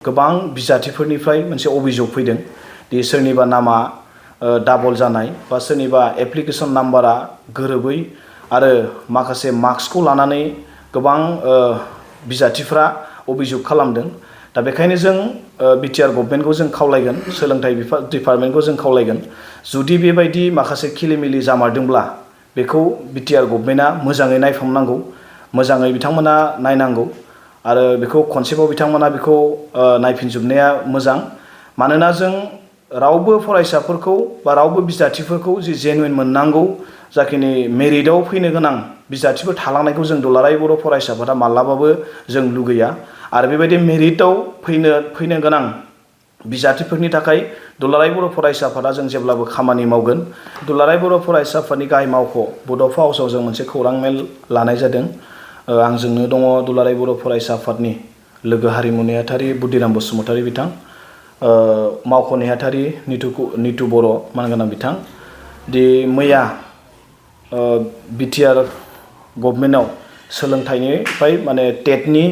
गोबां बिजाथिफोरनिफ्राय मोनसे अभियोग फैदों दि सोरनिबा नामा डाबल जानाय बा सोरनिबा एप्लिकेशन नाम्बारा गोरोबै आरो माखासे मार्क्सखौ लानानै गोबां बिजाथिफ्रा अभियोग खालामदों। दा बेखायनो जों बिटिआर गभर्नमेन्टखौ जों खावलायगोन, सोलोंथाइ डिपार्टमेन्टखौ जों खावलायगोन, जुदि बेबायदि माखासे खिलिमिलि जामारदोंब्ला बेखौ बिटिआर गभर्नमेन्टआ मोजाङै नायफामनांगौ, मोजाङै बिथांमोना नायनांगौ आरो बेखौ खनसेबाव बिथांमोना बेखौ नायफिनजोबनाया मोजां। मानोना जों रावबो फरायसाफोरखौ बा रावबो बिजाथिफोरखौ जि जेनुइन मोननांगौ जाखिनि मेरिटआव फैनो गोनां बिजाथिफोर थालांनायखौ जों दुलाराय बर' फरायसाफोरा माब्लाबाबो जों लुगैया। आरो बेबायदि मेरिटआव फैनो गोनां बिजाथिफोरनि थाखाय दुलाराय बर' फरायसाफोरा जों जेब्लाबो खामानि मावगोन। दुलाराय बर' फरायसाफोरनि गाहाय मावख' बड'फा हाउसआव जों मोनसे खौरां मेल लानाय जादों। आंजोंनो दङ दुलाराय बर' फरायसा आफादनि लोगो हारिमु नेहाथारि बुद्धिराम बसुमतारी बिथां, मावख' नेहाथारि नितु बर' मानगोनां बिथां। दि मैया बिटिआर गभर्नमेन्टआव सोलोंथाइनिफ्राय माने टेटनि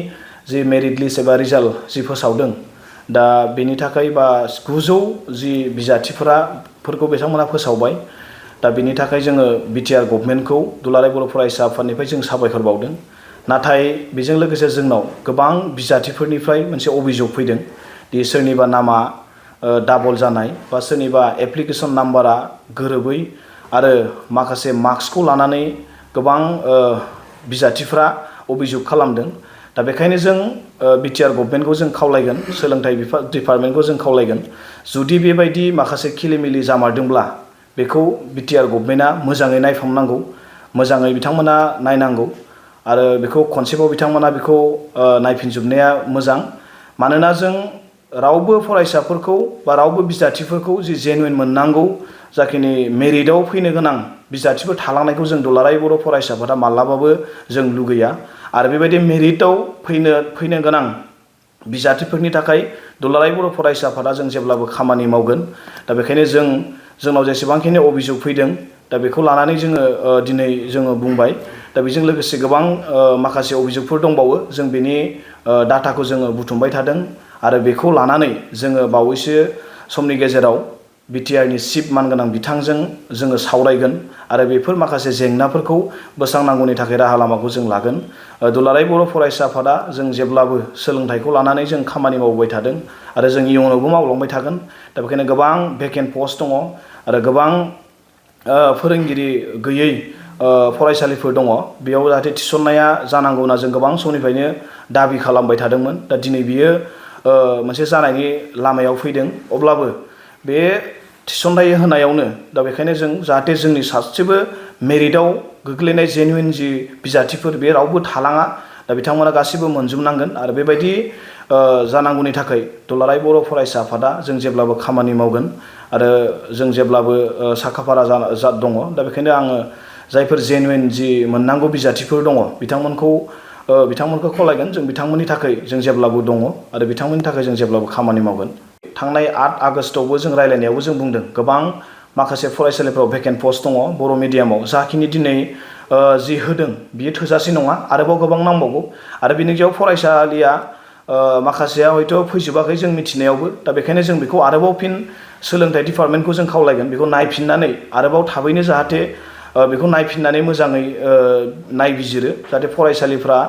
जि मेरिट लिस्ट एबा रिजाल्ट जि फोसावदों, दा बेनि थाखाय बा 900 जि बिजाथिफोरखौ बिथांमोना फोसावबाय। दा बेनि थाखाय जोङो बिटिआर गभर्नमेन्टखौ दुलाराय बर' फरायसा आफादनिफ्राय जों साबायखर बावदों। नाथाय बेजों लोगोसे जोंनाव गोबां बिजाथिफोरनिफ्राय मोनसे अभियोग फैदों दि सोरनिबा नामा डाबल जानाय बा सोरनिबा एप्लिकेशन नाम्बारा गोरोबै आरो माखासे मार्क्सखौ लानानै गोबां बिजाथिफ्रा अभियोग खालामदों। दा बेखायनो जों बिटिआर गभर्नमेन्टखौ जों खावलायगोन, सोलोंथाइ डिपार्टमेन्टखौ जों खावलायगोन, जुदि बेबायदि माखासे खिलिमिलि जामारदोंब्ला बेखौ बिटिआर गभर्नमेन्टआ मोजाङै नायफामनांगौ, मोजाङै बिथांमोना नायनांगौ आरो बेखौ खनसेबाव बिथांमोना बेखौ नायफिनजोबनाया मोजां। मानोना जों रावबो फरायसाफोरखौ बा रावबो बिजाथिफोरखौ जि जेनुइन मोननांगौ जाखिनि मेरिटआव फैनो गोनां बिजाथिफोर थालांनायखौ जों दुलाराय बर' फरायसाफोरा माब्लाबाबो जों लुगैया। आरो बेबायदि मेरिटआव फैनो गोनां बिजाथिफोरनि थाखाय दुलाराय बर' फरायसा आफादा जों जेब्लाबो खामानि मावगोन। दा बेखायनो जोंनाव जेसेबांखिनि अभियोग फैदों, दा बेखौ लानानै जोङो दिनै जोङो बुंबाय। दा बेजों लोगोसे गोबां माखासे अभियोगफोर दंबावो, जों बेनि डाटाखौ जोङो बुथुमबाय थादों आरो बेखौ लानानै जोङो बावैसो समनि गेजेराव बिटिआरनि चिफ मानगोनां बिथांजों जोङो सावरायगोन आरो बेफोर माखासे जेंनाफोरखौ बोस्रांनांगौनि थाखाय राहा लामाखौ जों लागोन। दुलाराय बर' फरायसा आफादा जों जेब्लाबो सोलोंथाइखौ लानानै जों खामानि मावबाय थादों आरो जों इयुनावबो मावलांबाय थागोन। दा बेखायनो गोबां भेकेन्ट पस्ट दङ आरो गोबां फोरोंगिरि गैयै फरायसालिफोर दङ। बेयाव जाहाथे थिसननाया जानांगौ होनना जों गोबां समनिफ्रायनो दाबि खालामबाय थादोंमोन। दा दिनै बियो मोनसे जानायनि लामायाव फैदों। अब्लाबो बे थिसननाय होनायावनो दा बेखायनो जों जाहाथे जोंनि सासेबो मेरिटआव गोग्लैनाय जेनुइन जि बिजाथिफोर बे रावबो थालाङा, दा बिथांमोना गासैबो मोनजोबनांगोन। आरो बेबायदि जानांगौनि थाखाय दुलाराय बर' फरायसा आफादा जों जेब्लाबो खामानि मावगोन आरो जों जेब्लाबो साखाफारा दङ। दा बेखायनो आङो जायफोर जेनुइन जि मोननांगौ बिजाथिफोर दङ बिथांमोनखौ खावलायगोन, जों बिथांमोननि थाखाय जों जेब्लाबो दङ आरो बिथांमोननि थाखाय जों जेब्लाबो खामानि मावगोन। थांनाय 8 आगस्टआवबो जों रायलायनायावबो जों बुंदों गोबां माखासे फरायसालिफ्राव भेकेन्ट पस्ट दङ बर' मिडियामाव। जाखिनि दिनै जि होदों बियो थोजासे नङा, आरोबाव गोबां नांबावगौ। आरो बिनि गेजेराव फरायसालिया माखासेया हयथ' फैजोबाखै जों मिथिनायावबो। दा बेखायनो जों बेखौ आरोबाव फिन सोलोंथाइ डिपार्टमेन्टखौ जों खावलायगोन, बेखौ नायफिननानै आरोबाव थाबैनो जाहाथे बेखौ नायफिननानै मोजाङै नायबिजिरो, जाहाथे फरायसालिफ्रा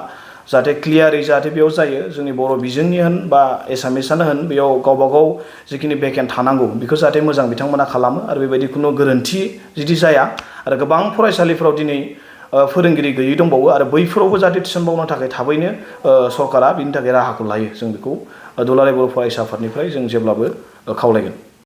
जाहाथे क्लियारै जाहाथे बेयाव जायो। जोंनि बर' बिजोंनि होन बा एसामिसानो होन, बेयाव गावबागाव जिखिनि भेकेन्ट थानांगौ बेखौ जाहाथे मोजां बिथांमोना खालामो आरो बेबायदि खुनु गोरोन्थि जुदि जाया। आरो गोबां फरायसालिफ्राव दिनै फोरोंगिरि गैयै दंबावो आरो बैफोरावबो जाहाथे थिसनबावनो थाखाय थाबैनो सरकारा बिनि थाखाय राहाखौ लायो। जों बेखौ दुलाराय बर' फरायसा आफादनिफ्राय जों जेब्लाबो खावलायगोन।